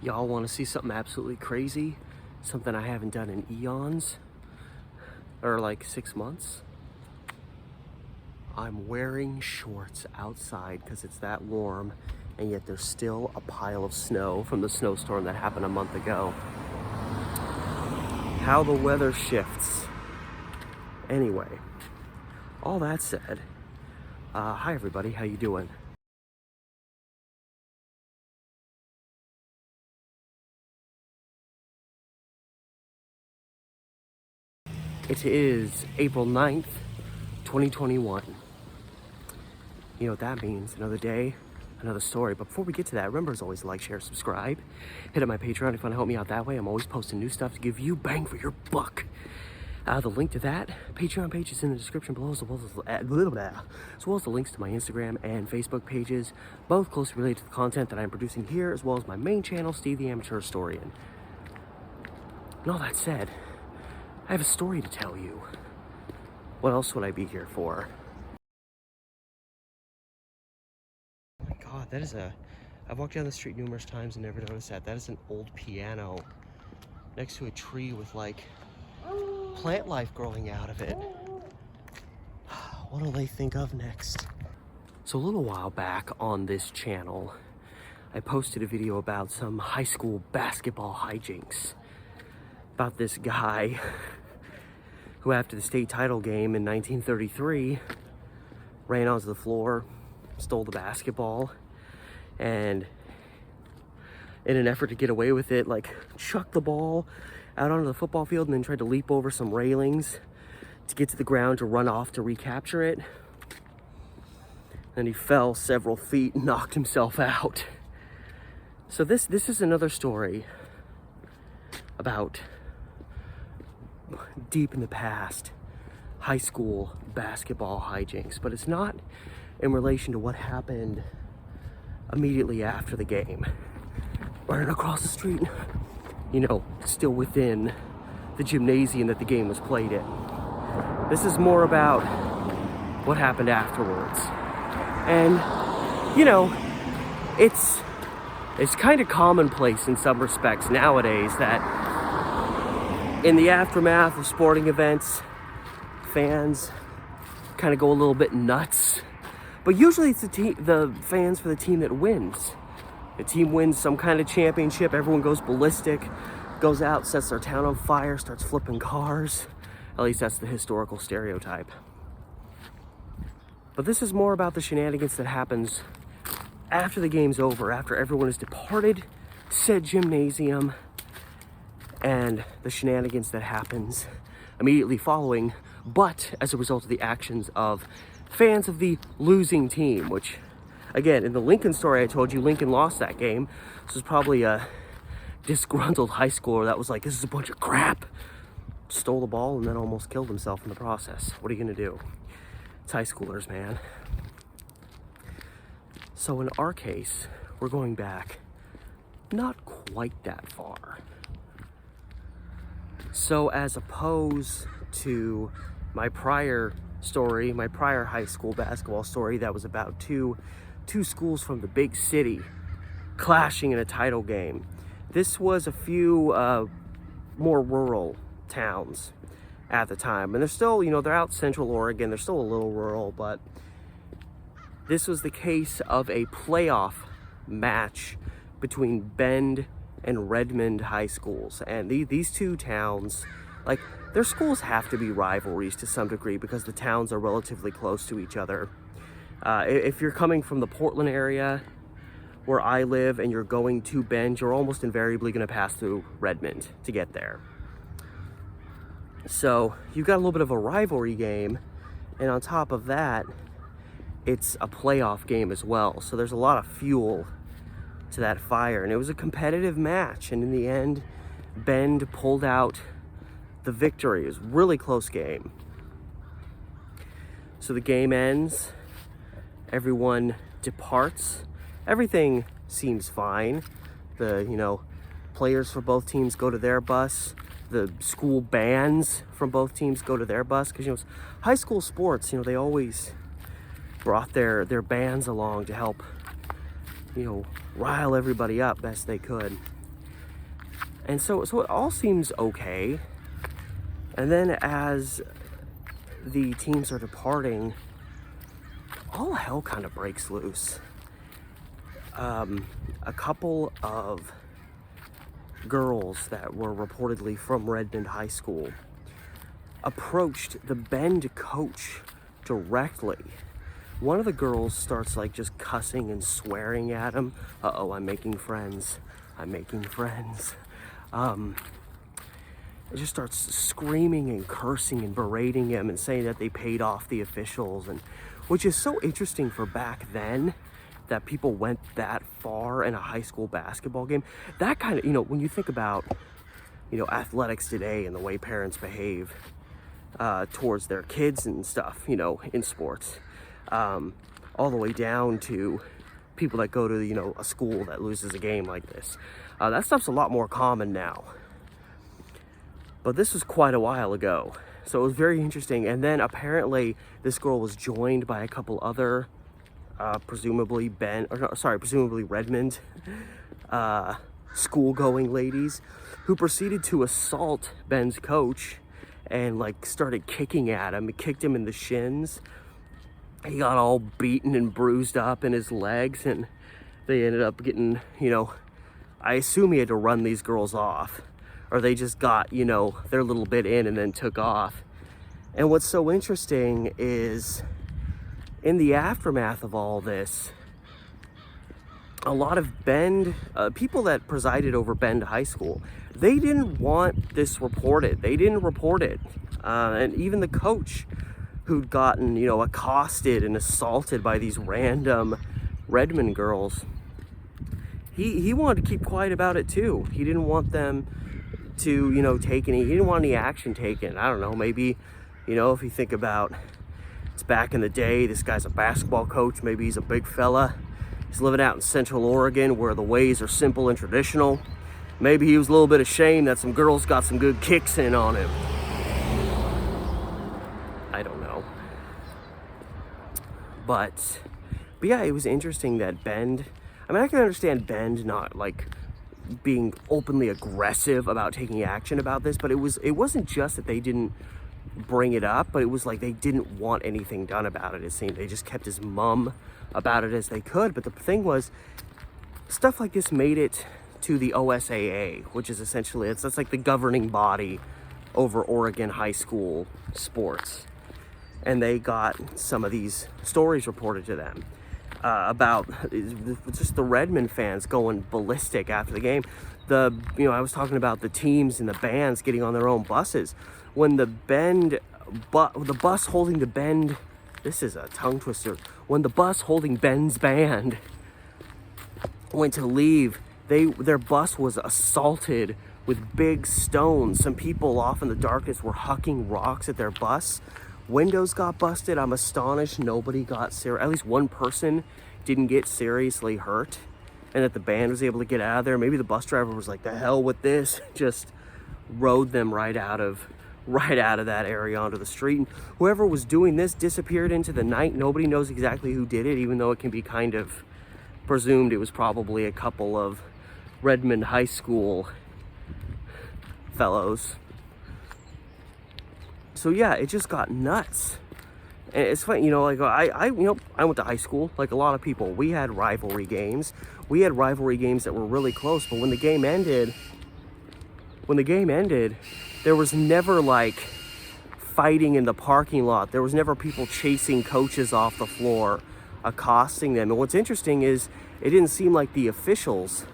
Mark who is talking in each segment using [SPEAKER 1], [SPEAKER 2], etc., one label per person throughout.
[SPEAKER 1] Y'all want to see something absolutely crazy? Something I haven't done in eons? Or like 6 months? I'm wearing shorts outside because it's that warm, and yet there's still a pile of snow from the snowstorm that happened a month ago. How the weather shifts. Anyway, all that said, hi everybody, how you doing? It is April 9th, 2021. You know what that means, another day, another story. But before we get to that, remember as always to like, share, subscribe. Hit up my Patreon if you want to help me out that way. I'm always posting new stuff to give you bang for your buck. The link to that Patreon page is in the description below, as well as the links to my Instagram and Facebook pages, both closely related to the content that I'm producing here, as well as my main channel, Steve the Amateur Historian. And all that said, I have a story to tell you. What else would I be here for? Oh my God, that is I've walked down the street numerous times and never noticed that. That is an old piano next to a tree with like plant life growing out of it. What will they think of next? So a little while back on this channel, I posted a video about some high school basketball hijinks. About this guy who, after the state title game in 1933, ran onto the floor, stole the basketball, and in an effort to get away with it, like chucked the ball out onto the football field and then tried to leap over some railings to get to the ground to run off to recapture it. Then he fell several feet and knocked himself out. So this is another story about deep in the past high school basketball hijinks, but it's not in relation to what happened immediately after the game. Running across the street, you know, still within the gymnasium that the game was played in. This is more about what happened afterwards. And, you know, it's kind of commonplace in some respects nowadays that in the aftermath of sporting events, fans kind of go a little bit nuts. But usually it's the fans for the team that wins. The team wins some kind of championship, everyone goes ballistic, goes out, sets their town on fire, starts flipping cars. At least that's the historical stereotype. But this is more about the shenanigans that happens after the game's over, after everyone has departed said gymnasium, and the shenanigans that happens immediately following, but as a result of the actions of fans of the losing team, which, again, in the Lincoln story I told you, Lincoln lost that game. This was probably a disgruntled high schooler that was like, this is a bunch of crap. Stole the ball and then almost killed himself in the process. What are you gonna do? It's high schoolers, man. So in our case, we're going back not quite that far. So as opposed to my prior story, my prior high school basketball story that was about two schools from the big city clashing in a title game, this was a few more rural towns at the time. And they're still, you know, they're out central Oregon, they're still a little rural, but this was the case of a playoff match between Bend and Redmond high schools. And these two towns, like, their schools have to be rivalries to some degree because the towns are relatively close to each other. If you're coming from the Portland area where I live and you're going to Bend, you're almost invariably going to pass through Redmond to get there. So you've got a little bit of a rivalry game, and on top of that, it's a playoff game as well. So there's a lot of fuel to that fire, and it was a competitive match, and in the end, Bend pulled out the victory. It was a really close game. So the game ends, everyone departs, everything seems fine. The, you know, players for both teams go to their bus, the school bands from both teams go to their bus, because, you know, high school sports, you know, they always brought their bands along to help, you know, rile everybody up best they could. And so it all seems okay. And then as the teams are departing, all hell kind of breaks loose. A couple of girls that were reportedly from Redmond High School approached the Bend coach directly. One of the girls starts like just cussing and swearing at him. Uh-oh, I'm making friends. I'm making friends. It just starts screaming and cursing and berating him and saying that they paid off the officials, and which is so interesting for back then that people went that far in a high school basketball game. That kind of, when you think about, athletics today and the way parents behave towards their kids and stuff, in sports, all the way down to people that go to, a school that loses a game like this. That stuff's a lot more common now. But this was quite a while ago. So it was very interesting. And then apparently this girl was joined by a couple other, presumably Redmond school-going ladies who proceeded to assault Ben's coach and like started kicking at him. He kicked him in the shins. He got all beaten and bruised up in his legs, and they ended up getting, I assume he had to run these girls off, or they just got, their little bit in and then took off. And what's so interesting is in the aftermath of all this, a lot of Bend, people that presided over Bend High School, they didn't want this reported. They didn't report it. And even the coach who'd gotten, accosted and assaulted by these random Redmond girls, he wanted to keep quiet about it too. He didn't want them to, he didn't want any action taken. I don't know, maybe, if you think about, it's back in the day, this guy's a basketball coach, maybe he's a big fella. He's living out in Central Oregon where the ways are simple and traditional. Maybe he was a little bit ashamed that some girls got some good kicks in on him. I don't know. But yeah, it was interesting that Bend, I can understand Bend not like being openly aggressive about taking action about this, but it wasn't just that they didn't bring it up, but it was like they didn't want anything done about it. It seemed they just kept as mum about it as they could. But the thing was, stuff like this made it to the OSAA, which is essentially that's like the governing body over Oregon high school sports, and they got some of these stories reported to them about just the Redmond fans going ballistic after the game. I was talking about the teams and the bands getting on their own buses. When the bus holding the Bend, this is a tongue twister. When the bus holding Ben's band went to leave, their bus was assaulted with big stones. Some people off in the darkness were hucking rocks at their bus. Windows got busted. I'm astonished nobody got at least one person didn't get seriously hurt, and that the band was able to get out of there. Maybe the bus driver was like, the hell with this, just rode them right out of that area onto the street. And whoever was doing this disappeared into the night. Nobody knows exactly who did it, even though it can be kind of presumed it was probably a couple of Redmond High School fellows. So yeah, it just got nuts. And it's funny, I went to high school like a lot of people. We had rivalry games. We had rivalry games that were really close, but when the game ended, there was never like fighting in the parking lot. There was never people chasing coaches off the floor, accosting them. And what's interesting is it didn't seem like the officials,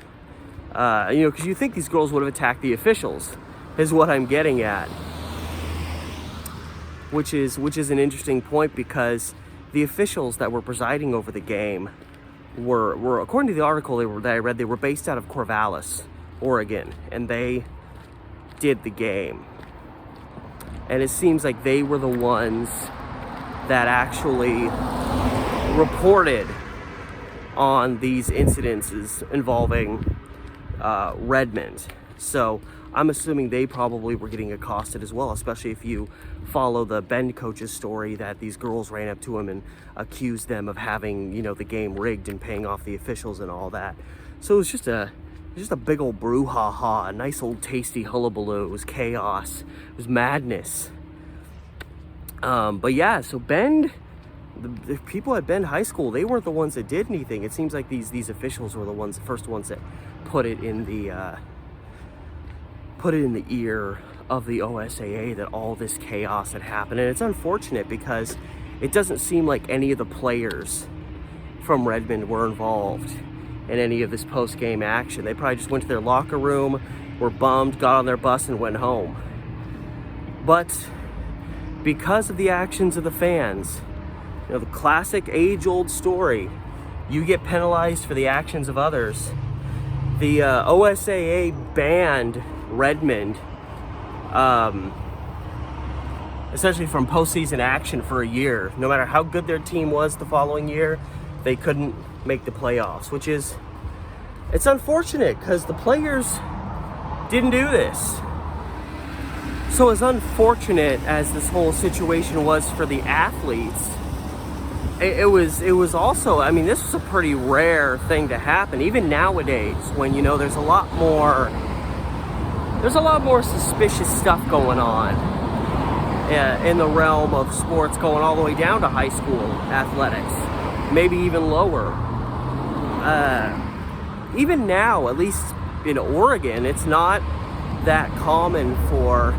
[SPEAKER 1] because you think these girls would have attacked the officials, is what I'm getting at. Which is an interesting point, because the officials that were presiding over the game were according to the article that I read, they were based out of Corvallis, Oregon, and they did the game. And it seems like they were the ones that actually reported on these incidences involving Redmond. So I'm assuming they probably were getting accosted as well, especially if you follow the Bend coach's story that these girls ran up to him and accused them of having, the game rigged and paying off the officials and all that. So it was just Just a big old brouhaha, a nice old tasty hullabaloo. It was chaos. It was madness. But yeah, so Bend, the people at Bend High School, they weren't the ones that did anything. It seems like these officials were the first ones that put it in the ear of the OSAA that all this chaos had happened. And it's unfortunate because it doesn't seem like any of the players from Redmond were involved in any of this post-game action. They probably just went to their locker room, were bummed, got on their bus and went home. But because of the actions of the fans, you know, the classic age-old story, you get penalized for the actions of others. The OSAA banned Redmond essentially from postseason action for a year. No matter how good their team was the following year, they couldn't make the playoffs, which is, it's unfortunate because the players didn't do this. So as unfortunate as this whole situation was for the athletes, it was also, I mean, this was a pretty rare thing to happen. Even nowadays, when, you know, there's a lot more suspicious stuff going on in the realm of sports, going all the way down to high school athletics, maybe even lower. Even now, at least in Oregon, it's not that common for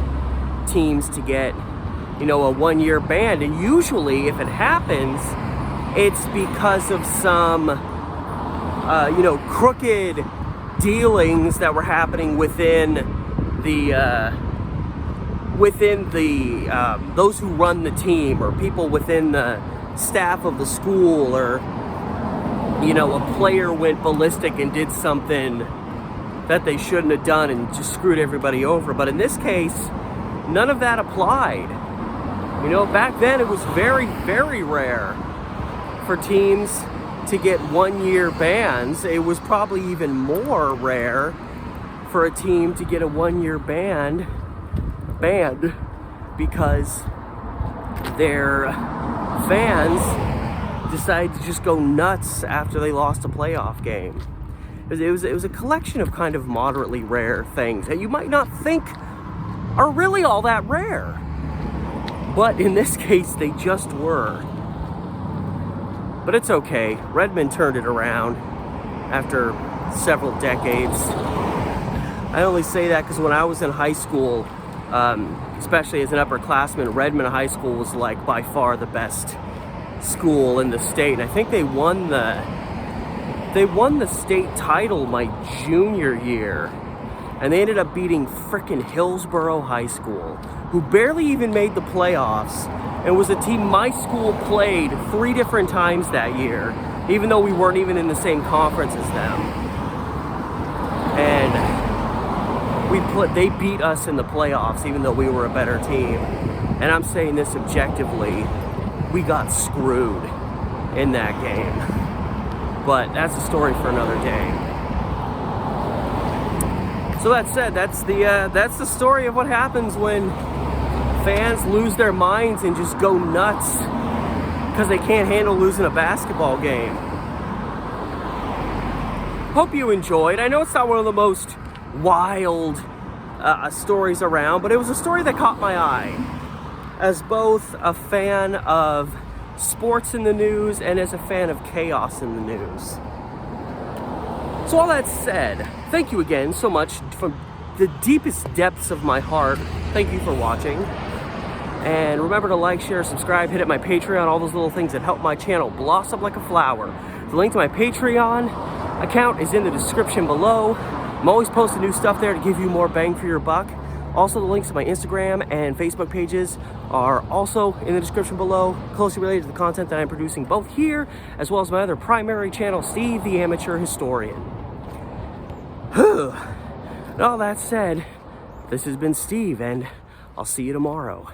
[SPEAKER 1] teams to get, you know, a one-year ban. And usually if it happens, it's because of some, you know, crooked dealings that were happening within those who run the team, or people within the staff of the school, or, you know, a player went ballistic and did something that they shouldn't have done and just screwed everybody over. But in this case, none of that applied. You know, back then it was very, very rare for teams to get one-year bans. It was probably even more rare for a team to get a one-year banned because their fans decided to just go nuts after they lost a playoff game. It was a collection of kind of moderately rare things that you might not think are really all that rare. But in this case, they just were. But it's okay. Redmond turned it around after several decades. I only say that because when I was in high school, especially as an upperclassman, Redmond High School was like by far the best school in the state. And I think they won the state title my junior year. And they ended up beating frickin' Hillsborough High School, who barely even made the playoffs, and was a team my school played 3 different times that year, even though we weren't even in the same conference as them. And they beat us in the playoffs, even though we were a better team. And I'm saying this objectively, we got screwed in that game. But that's a story for another day. So that said, that's the story of what happens when fans lose their minds and just go nuts because they can't handle losing a basketball game. Hope you enjoyed. I know it's not one of the most wild stories around, but it was a story that caught my eye as both a fan of sports in the news and as a fan of chaos in the news. So all that said, thank you again so much from the deepest depths of my heart. Thank you for watching. And remember to like, share, subscribe, hit up my Patreon, all those little things that help my channel blossom like a flower. The link to my Patreon account is in the description below. I'm always posting new stuff there to give you more bang for your buck. Also, the links to my Instagram and Facebook pages are also in the description below, closely related to the content that I'm producing both here, as well as my other primary channel, Steve the Amateur Historian. And all that said, this has been Steve, and I'll see you tomorrow.